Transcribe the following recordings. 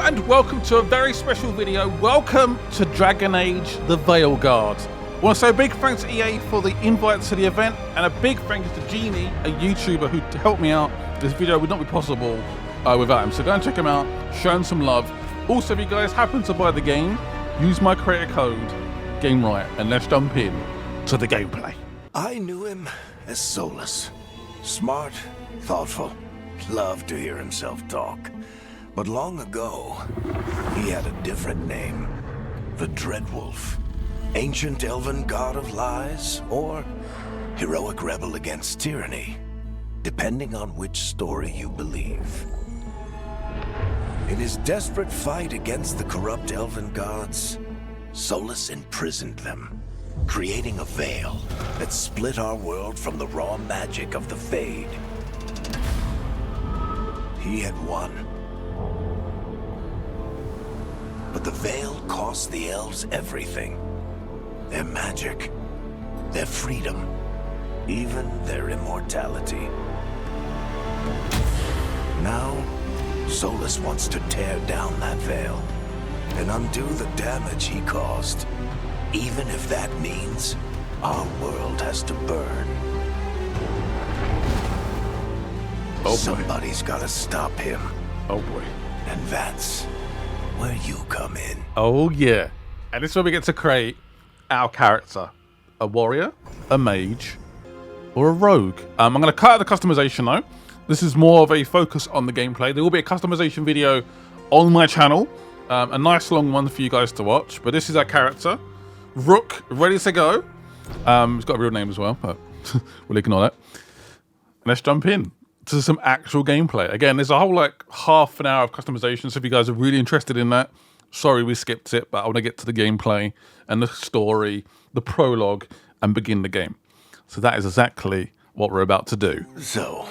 and welcome to a very special video. Welcome to Dragon Age the Veilguard. I want to say a big thanks to EA for the invite to the event, and a big thank you to Genie, a YouTuber who helped me out. This video would not be possible without him, so go and check him out, show him some love. Also, if you guys happen to buy the game, use my creator code, GameRight, and let's jump in to the gameplay. I knew him as Solus. Smart, thoughtful, loved to hear himself talk. But long ago, he had a different name. The Dreadwolf. Ancient elven god of lies, or heroic rebel against tyranny, depending on which story you believe. In his desperate fight against the corrupt elven gods, Solus imprisoned them, creating a veil that split our world from the raw magic of the Fade. He had won. But the veil cost the elves everything. Their magic, their freedom, even their immortality. Now, Solus wants to tear down that veil and undo the damage he caused, even if that means our world has to burn. Oh boy. Somebody's gotta stop him. Oh boy. And that's where you come in. Oh yeah. And this is where we get to create our character. A warrior, a mage, or a rogue. I'm going to cut out the customization though. This is more of a focus on the gameplay. There will be a customization video on my channel. A nice long one for you guys to watch. But this is our character. Rook, ready to go. He's got a real name as well, but we'll ignore that. Let's jump in to some actual gameplay. Again, there's a whole like half an hour of customization, so if you guys are really interested in that, sorry we skipped it, but I want to get to the gameplay and the story, the prologue, and begin the game. So that is exactly what we're about to do. So,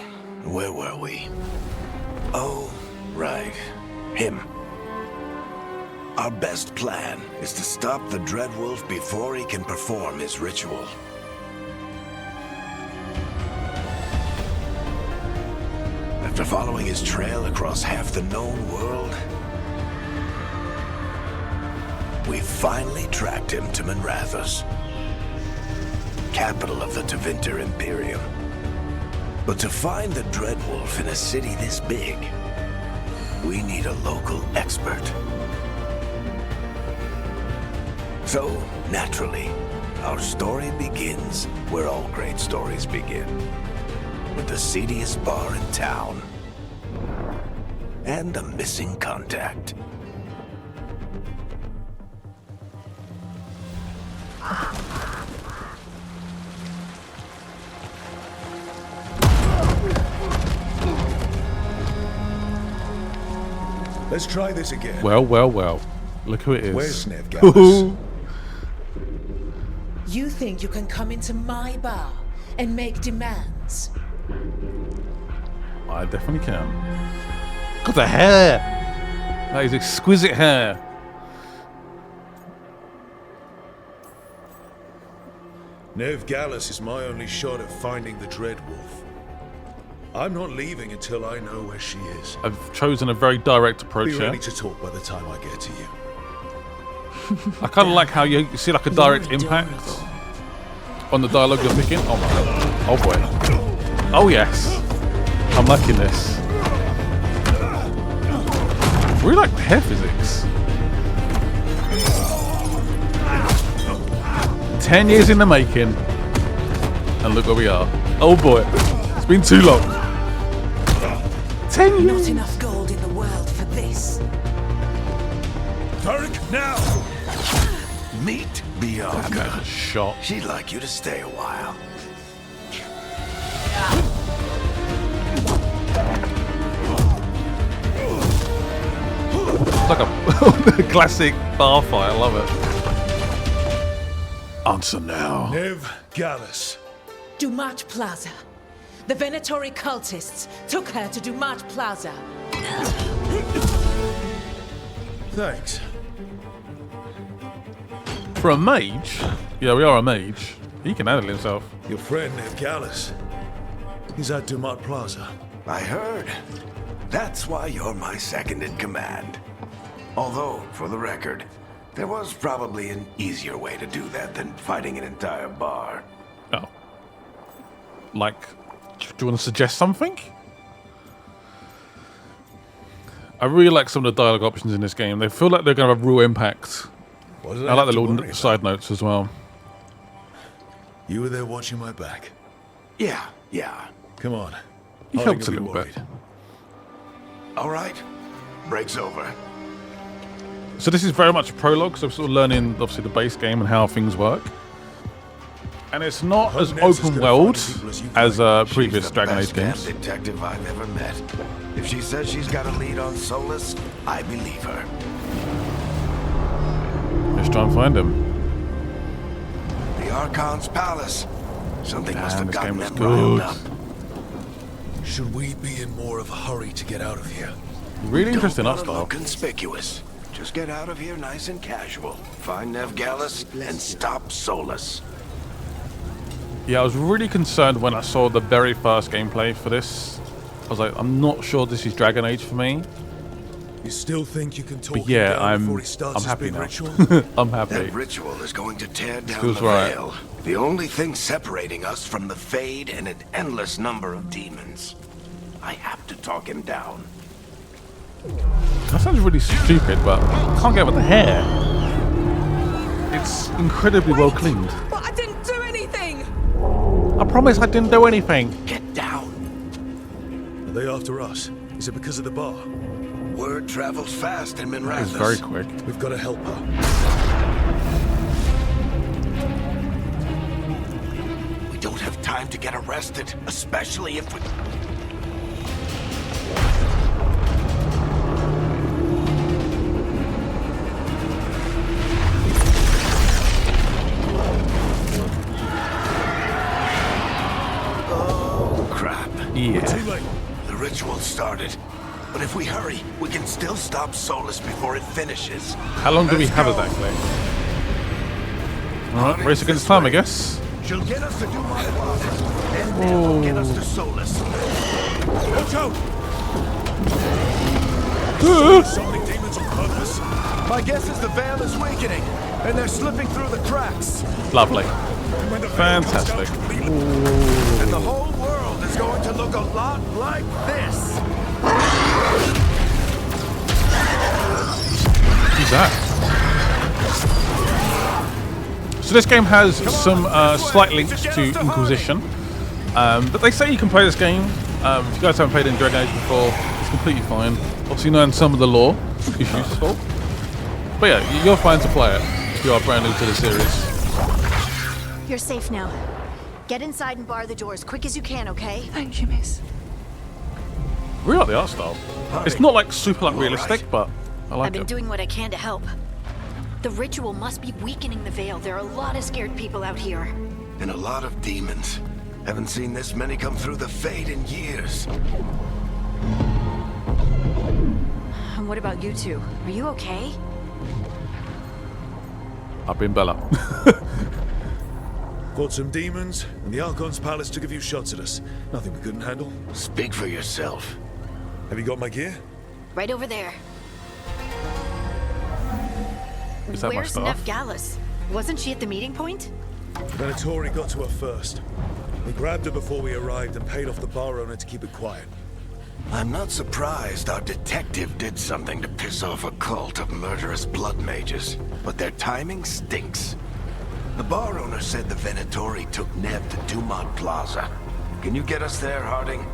where were we? Oh, right. Him. Our best plan is to stop the Dreadwolf before he can perform his ritual. After following his trail across half the known world, we finally tracked him to Minrathous, capital of the Tevinter Imperium. But to find the Dreadwolf in a city this big, we need a local expert. So, naturally, our story begins where all great stories begin. With the seediest bar in town, and a missing contact. Let's try this again. Well, well, well. Look who it is. Where's Veilguard? You think you can come into my bar and make demands? I definitely can. Look at the hair! That is exquisite hair. Veilguard is my only shot at finding the Dreadwolf. I'm not leaving until I know where she is. I've chosen a very direct approach Be here. ready to talk by the time I get to you. I kind of like how you see like a direct impact on the dialogue you're picking. Oh my god. Oh boy. Oh yes. I'm liking this. Really like hair physics. 10 years in the making. And look where we are. Oh boy. It's been too long. 10 years. Not enough gold in the world for this. Tarek, now! Meet Bianca. That shot. She'd like you to stay a while. It's like a classic bar fight. I love it. Answer now. Veilguard. Dumat Plaza. The Venatori cultists took her to Dumat Plaza. Thanks. For a mage? Yeah, we are a mage. He can handle himself. Your friend Veilguard. He's at Dumat Plaza. I heard. That's why you're my second in command. Although, for the record, there was probably an easier way to do that than fighting an entire bar. Oh. Like, do you want to suggest something? I really like some of the dialogue options in this game. They feel like they're going to have real impact. What did I like have the to little worry side about? notes as well. You were there watching my back. Yeah. Come on. He Harding helps a will be little bit. worried. All right. Break's over. So this is very much a prologue, so we're sort of learning, obviously, the base game and how things work. And it's not as Ness is open gonna world find people as you as find. previous She's the Dragon Age best damn games. detective I've ever met. If she says she's got a lead on Solus, I believe her. Let's try and find him. The Archon's palace. Something must Damn, have this gotten game was them riled good. up. Should we be in more of a hurry to get out of here? Really interesting Don't art wanna style. look conspicuous. Just get out of here nice and casual. Find Veilguard and stop Solus. Yeah, I was really concerned when I saw the very first gameplay for this. I was like, I'm not sure this is Dragon Age for me. You still think you can talk But yeah, him down I'm before he starts his happy big now. ritual? I'm That happy. ritual is going to tear down Feels the right. veil. The only thing separating us from the Fade and an endless number of demons. I have to talk him down. That sounds really stupid, but I can't get with the hair. It's incredibly well cleaned. But I didn't do anything! I promise I didn't do anything. Get down. Are they after us? Is it because of the bar? Word travels fast in It's Minrathous. very quick. We've got to help her. We don't have time to get arrested, especially if we... Oh, crap. Yeah. Too late. The ritual started. But if we hurry, we can still stop Solus before it finishes. How long do we Let's have go. exactly? Alright, race against time, I guess. She'll get us to do my plaza, and then we'll get us to Solus. Watch out! Summoning demons on purpose. My guess is the veil is weakening, and they're slipping through the cracks. Lovely. And when the veil comes down Fantastic. completely, And the whole world is going to look a lot like this. Who's that? So this game has some slight links to Inquisition, but they say you can play this game. If you guys haven't played in Dragon Age before, it's completely fine. Obviously knowing some of the lore is useful. But yeah, you're fine to play it if you are brand new to the series. You're safe now. Get inside and bar the door as quick as you can, okay? Thank you, miss. Really like the art style. It's not like super like All realistic, right. but I I've like been it. doing what I can to help. The ritual must be weakening the veil. There are a lot of scared people out here. And a lot of demons. Haven't seen this many come through the Fade in years. And what about you two? Are you okay? I've been Bella. fought some demons, and the Archon's palace took a few shots at us. Nothing we couldn't handle. Speak for yourself. Have you got my gear? Right over there. Is that my Where's staff? Veilguard? Wasn't she at the meeting point? Venatori got to her first. We grabbed her before we arrived and paid off the bar owner to keep it quiet. I'm not surprised our detective did something to piss off a cult of murderous blood mages, but their timing stinks. The bar owner said the Venatori took Neb to Dumont Plaza. Can you get us there, Harding?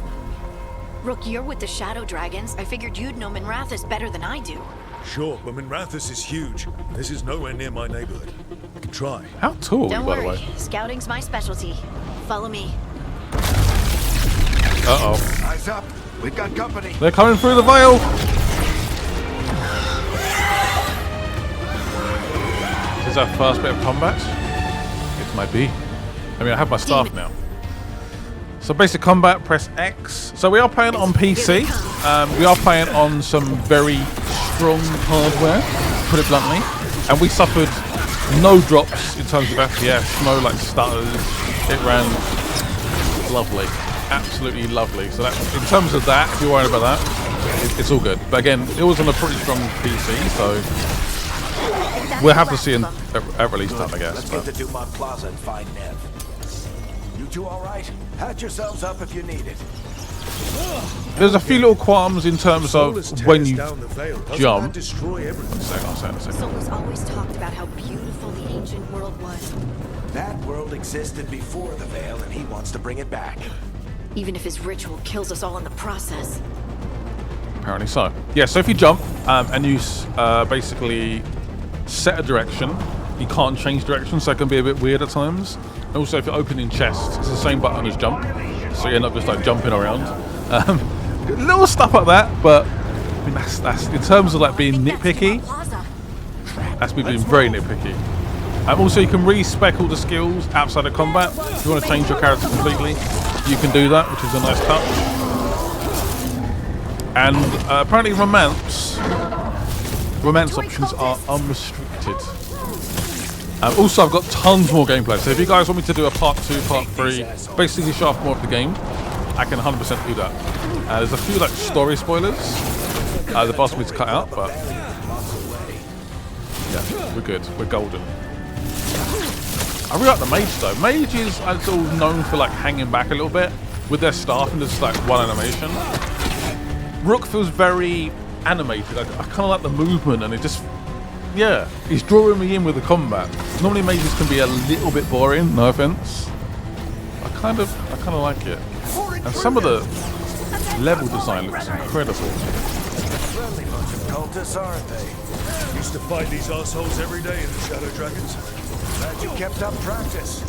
Rook, you're with the Shadow Dragons. I figured you'd know Minrathous better than I do. Sure, but Minrathous is huge. This is nowhere near my neighborhood. I can try. How tall are Don't you, by the worry. way? Scouting's my specialty. Follow me. Uh-oh. Eyes up. We've got company. They're coming through the veil! Is that first bit of combat? It might be. I mean, I have my staff now. So basic combat, press X. So we are playing on PC. We are playing on some very strong hardware, to put it bluntly. And we suffered no drops in terms of FPS, no like stutters. It ran lovely. Absolutely lovely. So that, in terms of that, if you're worried about that, it's all good. But again, it was on a pretty strong PC, so we'll have to see at release time, I guess. Let's get to Dumont Plaza and find Nev. You two all right? Patch yourselves up if you need it. There's a few little qualms in terms of when you jump. Destroy everything. I'll say in a second. Solar's always talked about how beautiful the ancient world was. That world existed before the Veil, and he wants to bring it back. Even if his ritual kills us all in the process. Apparently so. Yeah, so if you jump and you basically set a direction, you can't change direction, so it can be a bit weird at times. And also, if you're opening chests, it's the same button as jump, so you end up just like jumping around. Little stuff like that, but I mean that's in terms of like being nitpicky. That's me being very nitpicky. Also, you can respec all the skills outside of combat. If you want to change your character completely, you can do that, which is a nice touch. And apparently romance options are unrestricted. Also, I've got tons more gameplay, so if you guys want me to do a part 2, part 3, basically show off more of the game, I can 100% do that. There's a few like story spoilers the boss needs to cut out, but yeah, we're good. We're golden. I really like the mage though. Mages are all known for like hanging back a little bit with their staff and just like one animation. Rook feels very animated. I kind of like the movement, and it just, yeah, he's drawing me in with the combat. Normally mages can be a little bit boring, no offense. I kind of like it. And some of the level design looks incredible. Friendly bunch of cultists, aren't they? Used to fight these assholes every day in the Shadow Dragons. Glad you kept up practice.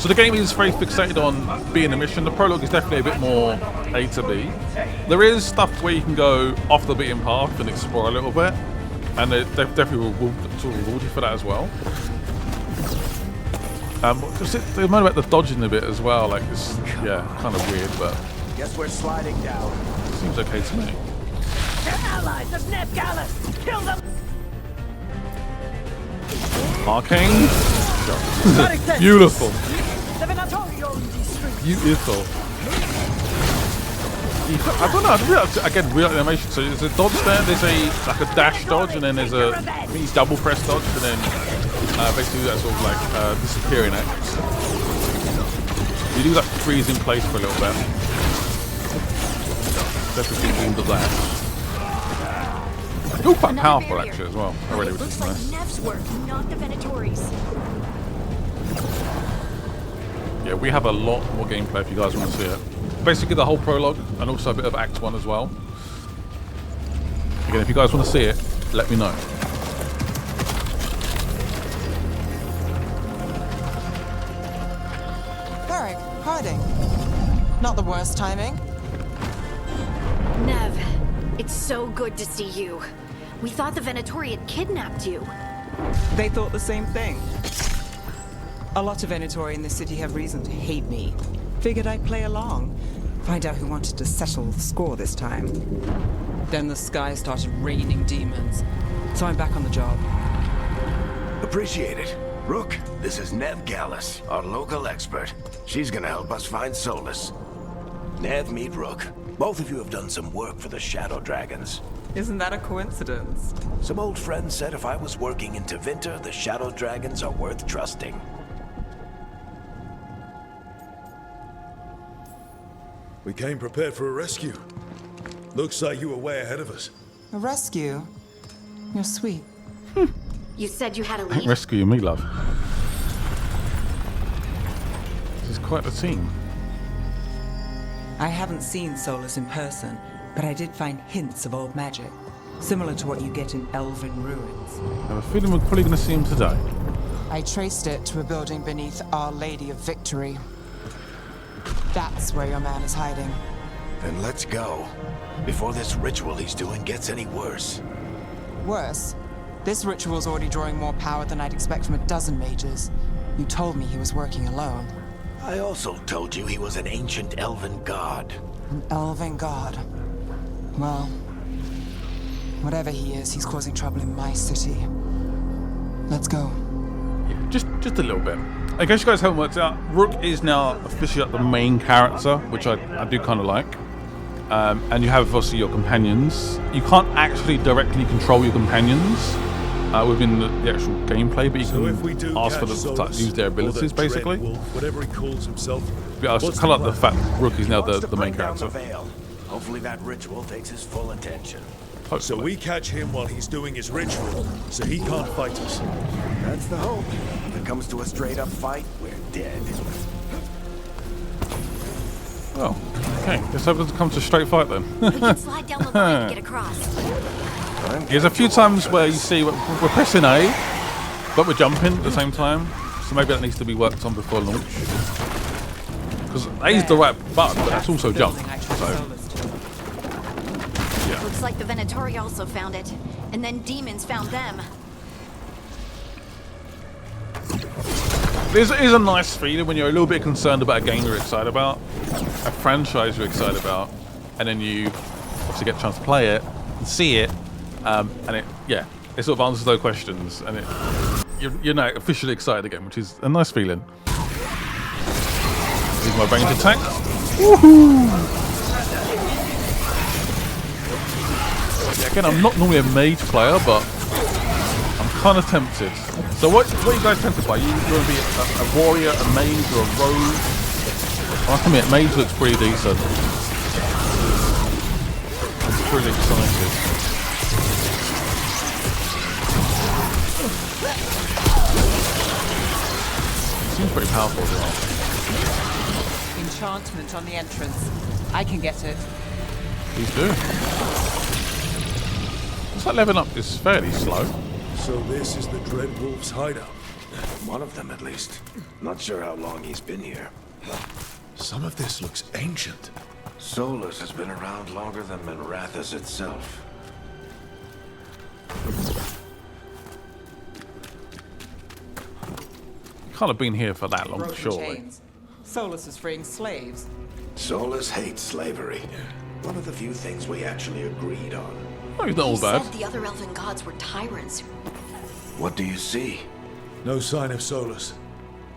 So the game is very fixated on being a mission. The prologue is definitely a bit more A to B. There is stuff where you can go off the beaten path and explore a little bit, and they definitely will sort of reward you for that as well. The moment about the dodging a bit as well, like it's kind of weird, but guess we're sliding down. Seems okay to me. They're allies of Ned Gallus! Kill them! Arcane. Beautiful. Beautiful. I don't know. Again, real animation. So there's a dodge there. There's like a dash dodge, and then there's a double press dodge, and then basically that sort of like disappearing act. You do like freeze in place for a little bit. Definitely all of that. You're quite powerful actually as well. Already, which is Looks like nice. Nev's work, not the Venatori's. Yeah, we have a lot more gameplay if you guys want to see it. Basically the whole prologue and also a bit of Act 1 as well. Again, if you guys want to see it, let me know. Varric, hiding. Not the worst timing. Nev, it's so good to see you. We thought the Venatori had kidnapped you. They thought the same thing. A lot of Venatori in this city have reason to hate me. Figured I'd play along. Find out who wanted to settle the score this time. Then the sky started raining demons. So I'm back on the job. Appreciate it. Rook, this is Nev Gallus, our local expert. She's gonna help us find Solus. Nev, meet Rook. Both of you have done some work for the Shadow Dragons. Isn't that a coincidence? Some old friends said if I was working in Tevinter, the Shadow Dragons are worth trusting. We came prepared for a rescue. Looks like you were way ahead of us. A rescue? You're sweet. You said you had a lead. Rescue me, love. This is quite a team. I haven't seen Solus in person, but I did find hints of old magic, similar to what you get in elven ruins. I have a feeling we're probably going to see him today. I traced it to a building beneath Our Lady of Victory. That's where your man is hiding. Then let's go. Before this ritual he's doing gets any worse. Worse, this ritual's already drawing more power than I'd expect from a dozen mages. You told me he was working alone. I also told you he was an ancient elven god. An elven god. Well, whatever he is, he's causing trouble in my city. Let's go. Yeah, just a little bit. In case you guys haven't worked out, Rook is now officially like the main character, which I do kind of like. and you have obviously your companions. You can't actually directly control your companions within the actual gameplay, but you So if we can do ask for them to Solus, use their or the kind Dread Wolf, whatever he calls himself. of like the fact that Rook is now Wants the to main bring down character. the Veil. Hopefully that ritual takes his full attention. So Hopefully. we catch him while he's doing his ritual, so he can't fight us. That's the hope. If it comes to a straight-up fight, we're dead. Oh, okay. Guess that doesn't come to a straight fight then. We can slide down the line to get across. There's a few times where you see we're pressing A, but we're jumping at the same time. So maybe that needs to be worked on before launch. Because A is the right button, but that's also jump. Building I trust So, Solus to. yeah. Looks like the Venatori also found it, and then demons found them. This is a nice feeling when you're a little bit concerned about a game you're excited about, a franchise you're excited about, and then you obviously get a chance to play it and see it, and it sort of answers those questions, and you're now officially excited again, which is a nice feeling. Here's my range attack. Woohoo! Yeah, again, I'm not normally a mage player, but I'm kind of tempted. So what are you guys tempted by? You want to be a warrior, a mage, or a rogue? I have to admit, mage looks pretty decent. I'm pretty excited. Seems pretty powerful as well. Enchantment on the entrance. I can get it. Please do. Looks like leveling up is fairly slow. So this is the Dread Wolf's hideout. One of them, at least. Not sure how long he's been here. Some of this looks ancient. Solus has been around longer than Minrathous itself. Can't have been here for that long, Broken surely. chains. Solus is freeing slaves. Solus hates slavery. One of the few things we actually agreed on. Oh, he's not all He bad. said the other elven gods were tyrants. What do you see? No sign of Solus.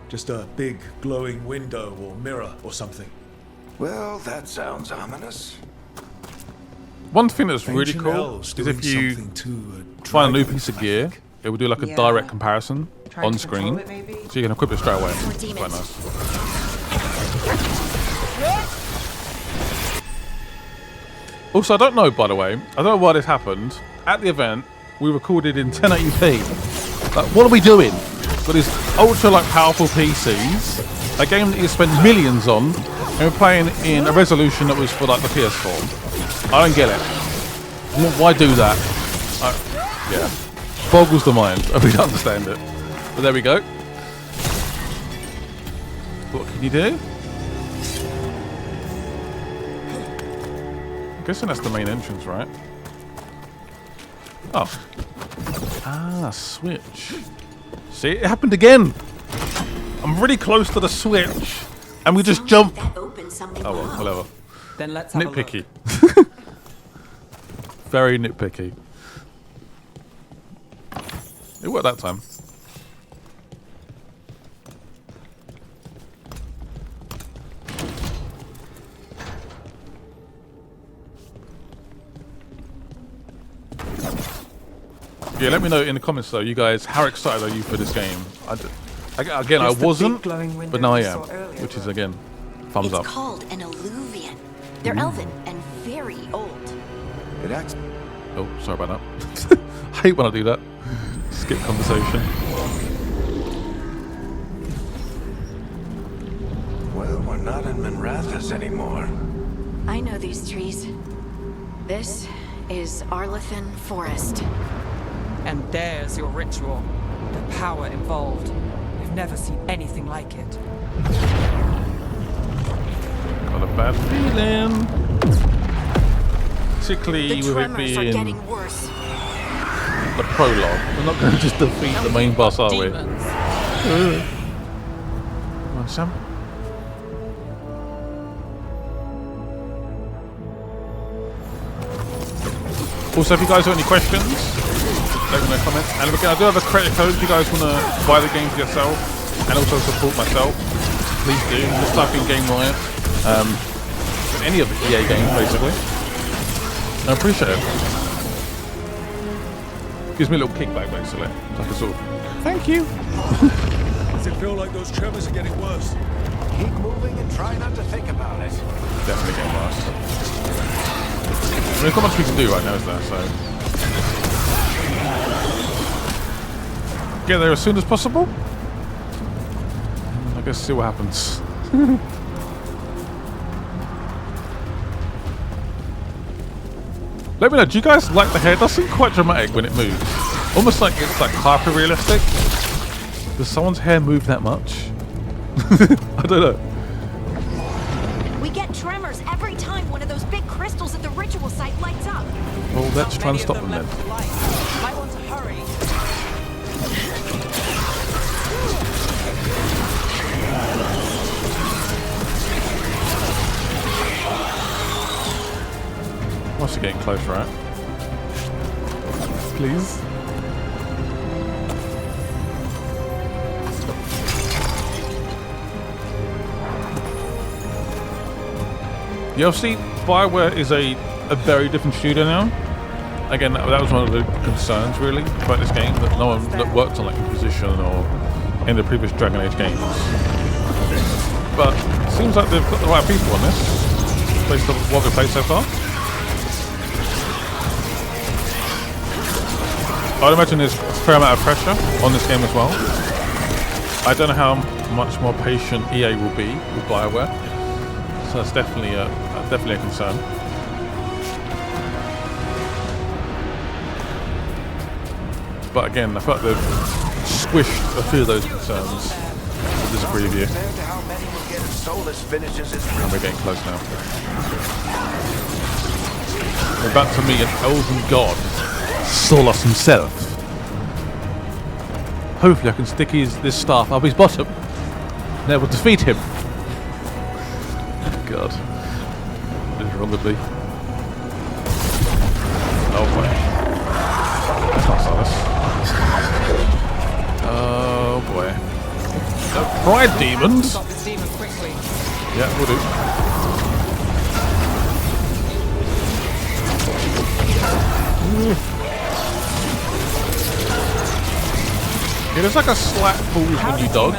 Just a big glowing window or mirror or something. Well, that sounds ominous. One thing that's really Ancient cool elves is doing if you something to a find a new dragon, piece of I gear, think. it will do like a Yeah. direct comparison Trying on to screen, control it, maybe? so you can equip it straight away. More Quite demons. nice. Also, I don't know, by the way, I don't know why this happened. At the event, we recorded in 1080p. Like, what are we doing? Got these ultra powerful PCs, a game that you spend millions on, and we're playing in a resolution that was for the PS4. I don't get it. Why do that? Yeah, boggles the mind. I really don't understand it. But there we go. What can you do? I'm guessing that's the main entrance, right? Oh. Ah, switch. See, it happened again. I'm really close to the switch, and we just Sounds jump. like that opened something Oh well, up. whatever. Then let's have a Nitpicky. look. Very nitpicky. It worked that time. Yeah, let me know in the comments though, you guys, how excited are you for this game? Again, I It's the wasn't, big glowing window but now I we am, saw earlier, which is though. again, thumbs It's up. called an alluvian. They're elven and very old. It acts. Oh, sorry about that. I hate when I do that. Skip conversation. Well, we're not in Minrathous anymore. I know these trees. This is Arlethan Forest. And there's your ritual. The power involved. We've never seen anything like it. Got a bad feeling. Particularly The with it tremors are being getting worse. the prologue. We're not going to just defeat the main boss, are we? Demons. Come on, Sam. Also, if you guys have any questions, let me know in the comments. And again, I do have a credit code if you guys want to buy the game for yourself and also support myself. Please do. Just type in Game Riot. any of the EA games, basically. I appreciate it. Gives me a little kickback, basically. It's like a sort of, thank you. Does it feel like those tremors are getting worse? Keep moving and try not to think about it. Definitely getting worse. I mean, there's not much we can do right now, is there? So get there as soon as possible. I guess see what happens. Let me know, do you guys like the hair? It does seem quite dramatic when it moves. Almost like it's like hyper realistic. Does someone's hair move that much? I don't know. We get tremors every time one of those big crystals at the ritual site lights up. Well, let's try and stop them then. Might want to hurry. Must be getting close, right? Please. Yeah, see, Bioware is a very different studio now. Again, that was one of the concerns really about this game, that no one that worked on like Inquisition or in the previous Dragon Age games. But it seems like they've got the right people on this, based on what we've played so far. I'd imagine there's a fair amount of pressure on this game as well. I don't know how much more patient EA will be with Bioware, so that's definitely a concern. But again, I feel like they've squished a few of those concerns. This is a preview. Compared to how many will get if Solus finishes his And we're getting close now. We're about to meet an elven god, Solus himself. Hopefully I can stick this staff up his bottom and able to defeat him. God. What is wrong with me? Oh boy. That's not Solus. Oh boy. No pride demons! Stop this demon quickly. Yeah, we'll do. Yeah, there's like a slight pause when you dodge.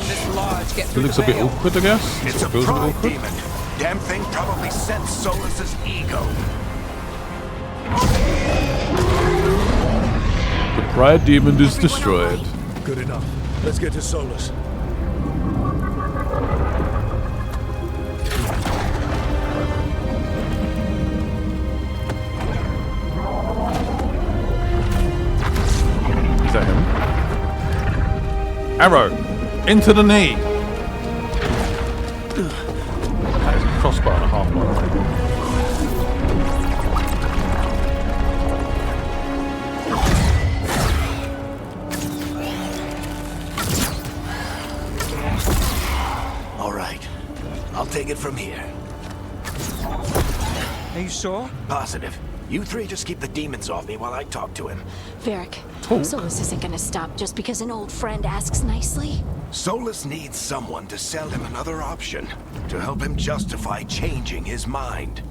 It looks a bit awkward, I guess. It's a It feels a bit pride awkward. demon. Damn thing probably sensed Solus's ego. The pride demon is destroyed. Good enough. Let's get to Solus. Is that him? Arrow! Into the knee! That is a crossbar and a half one. All right. I'll take it from here. Are you sure? Positive. You three just keep the demons off me while I talk to him. Varric, Talk. Solus isn't gonna stop just because an old friend asks nicely. Solus needs someone to sell him another option, to help him justify changing his mind.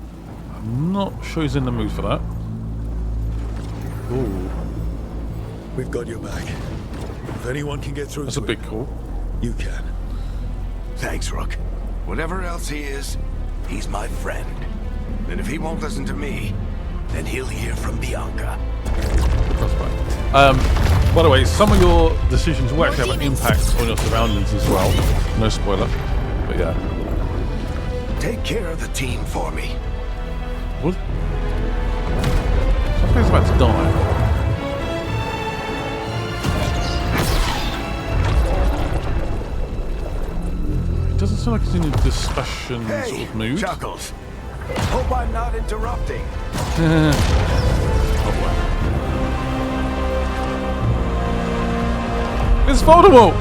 Not sure he's in the mood for that. Ooh, We've got your back. If anyone can get through that's to a big him, call. you can. Thanks, Rook. Whatever else he is, he's my friend. And if he won't listen to me, then he'll hear from Bianca. Crossbar. By the way, some of your decisions will actually have an impact on your surroundings as well. No spoiler, but yeah. Take care of the team for me. What? Something's about to die. It doesn't seem like he's in a discussion Hey, sort of mood. Chuckles. Hope I'm not interrupting. Oh boy. It's Voldemort!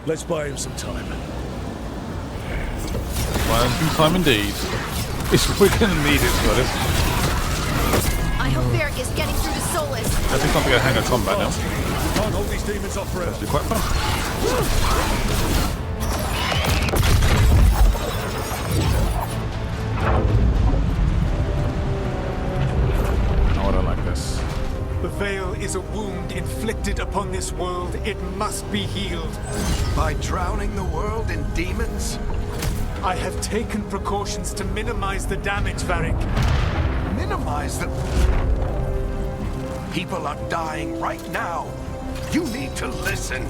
Let's buy him some time. Well, some time indeed. We're gonna need it, to be honest. I hope Varric is getting through to Solus. I think I'm gonna hang a combat now. Can't hold these demons off forever. Actually quite fun. Oh, I don't like this. The Veil is a wound inflicted upon this world. It must be healed. By drowning the world in demons? I have taken precautions to minimize the damage, Varric. Minimize the... People are dying right now. You need to listen.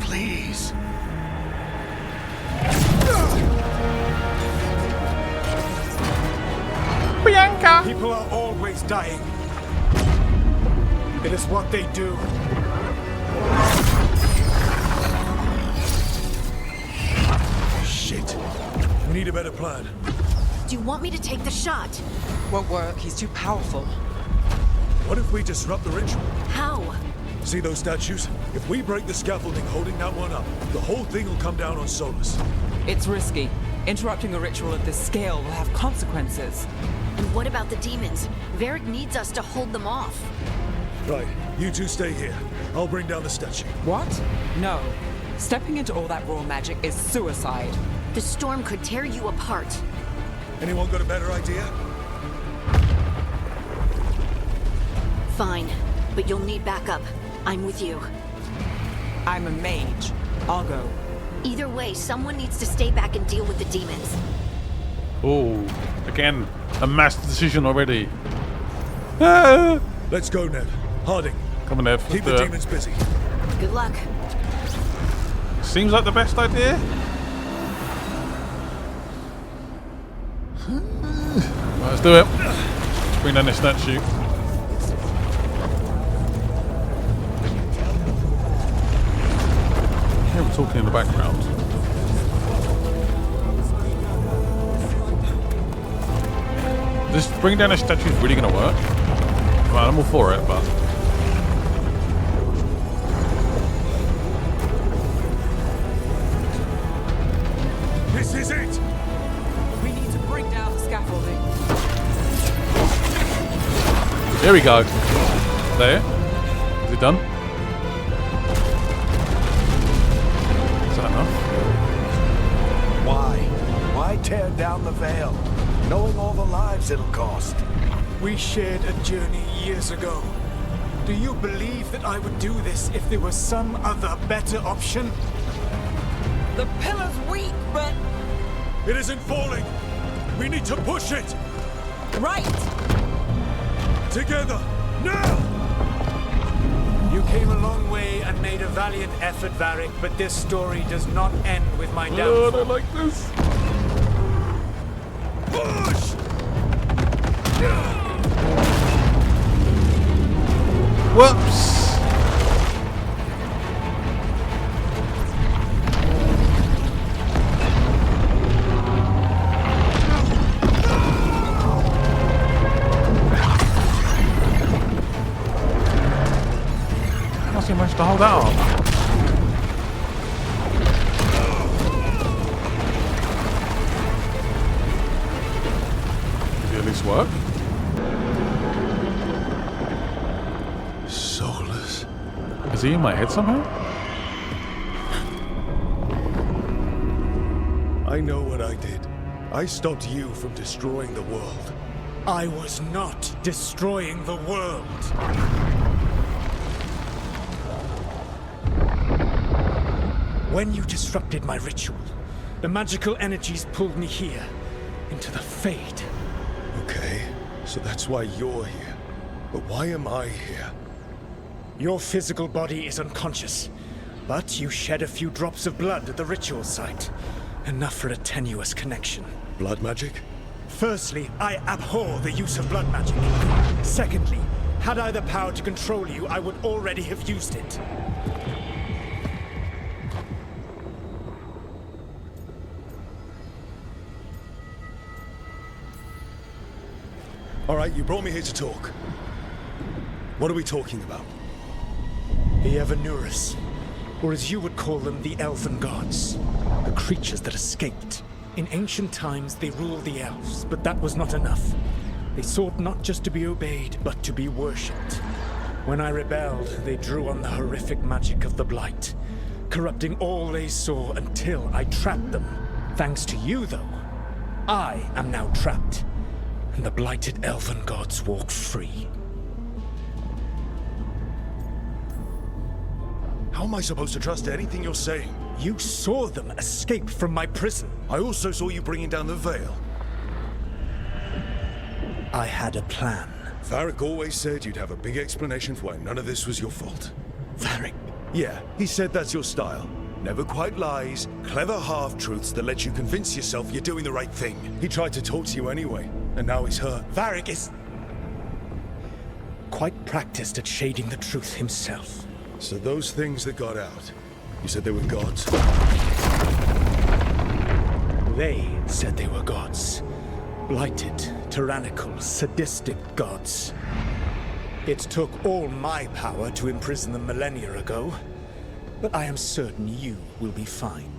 Please. Bianca! People are always dying. It is what they do. Shit. We need a better plan. Do you want me to take the shot? Won't work. He's too powerful. What if we disrupt the ritual? How? See those statues? If we break the scaffolding holding that one up, the whole thing will come down on Solus. It's risky. Interrupting a ritual of this scale will have consequences. And what about the demons? Varric needs us to hold them off. Right, you two stay here. I'll bring down the statue. What? No. Stepping into all that raw magic is suicide. The storm could tear you apart. Anyone got a better idea? Fine, but you'll need backup. I'm with you. I'm a mage. I'll go. Either way, someone needs to stay back and deal with the demons. Oh, again, a mass decision already. Ah! Let's go, Ned. Harding, Come on, Nev. let's keep do the it. demons busy. Good luck. Seems like the best idea. Right, let's do it. Bring down this statue. I hear him talking in the background. This bring down a statue is really going to work. Well, I'm all for it, but This is it! We need to bring down the scaffolding. there we go. There. Is it done? Is that enough? Why? Why tear down the Veil? Knowing all the lives it'll cost. We shared a journey years ago. Do you believe that I would do this if there was some other better option? The pillar's weak, but... It isn't falling! We need to push it! Right! Together! Now! You came a long way and made a valiant effort, Varric, but this story does not end with my Oh, I downfall. don't like this. Push! Whoops. Must have managed to hold that up. Did it at least work? Solus. Is he in my head somehow? I know what I did. I stopped you from destroying the world. I was not destroying the world. When you disrupted my ritual, the magical energies pulled me here, into the Fade. Okay, so that's why you're here. But why am I here? Your physical body is unconscious, but you shed a few drops of blood at the ritual site. Enough for a tenuous connection. Blood magic? Firstly, I abhor the use of blood magic. Secondly, had I the power to control you, I would already have used it. All right, you brought me here to talk. What are we talking about? The Evanurus, or as you would call them, the Elven Gods. The creatures that escaped. In ancient times, they ruled the elves, but that was not enough. They sought not just to be obeyed, but to be worshipped. When I rebelled, they drew on the horrific magic of the Blight, corrupting all they saw until I trapped them. Thanks to you, though, I am now trapped, and the blighted elven gods walk free. How am I supposed to trust anything you're saying? You saw them escape from my prison. I also saw you bringing down the veil. I had a plan. Varric always said you'd have a big explanation for why none of this was your fault. Varric. Yeah, he said that's your style. Never quite lies, clever half-truths that let you convince yourself you're doing the right thing. He tried to talk to you anyway, and now he's hurt. Varric is quite practiced at shading the truth himself. So those things that got out, you said they were gods? They said they were gods. Blighted, tyrannical, sadistic gods. It took all my power to imprison them millennia ago, but I am certain you will be fine.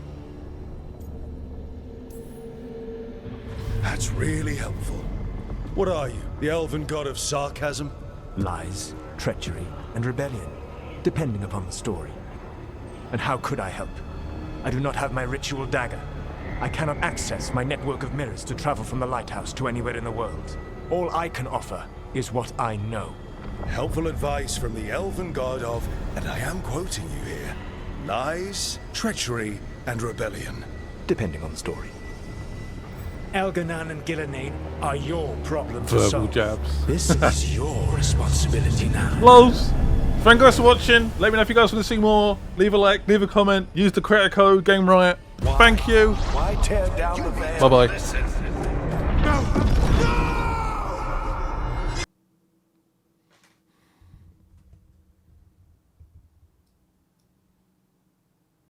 That's really helpful. What are you, the elven god of sarcasm? Lies, treachery, and rebellion, depending upon the story. And how could I help? I do not have my ritual dagger. I cannot access my network of mirrors to travel from the lighthouse to anywhere in the world. All I can offer is what I know. Helpful advice from the elven god of, and I am quoting you here, lies, treachery, and rebellion. Depending on the story. Elganan and Gillenane are your problem to Verbal solve. jabs. This is your responsibility now. Lols. Thank you guys for watching. Let me know if you guys want to see more. Leave a like, leave a comment, use the creator code Game Riot. Thank you. Why tear down the veil? Bye bye. Listen.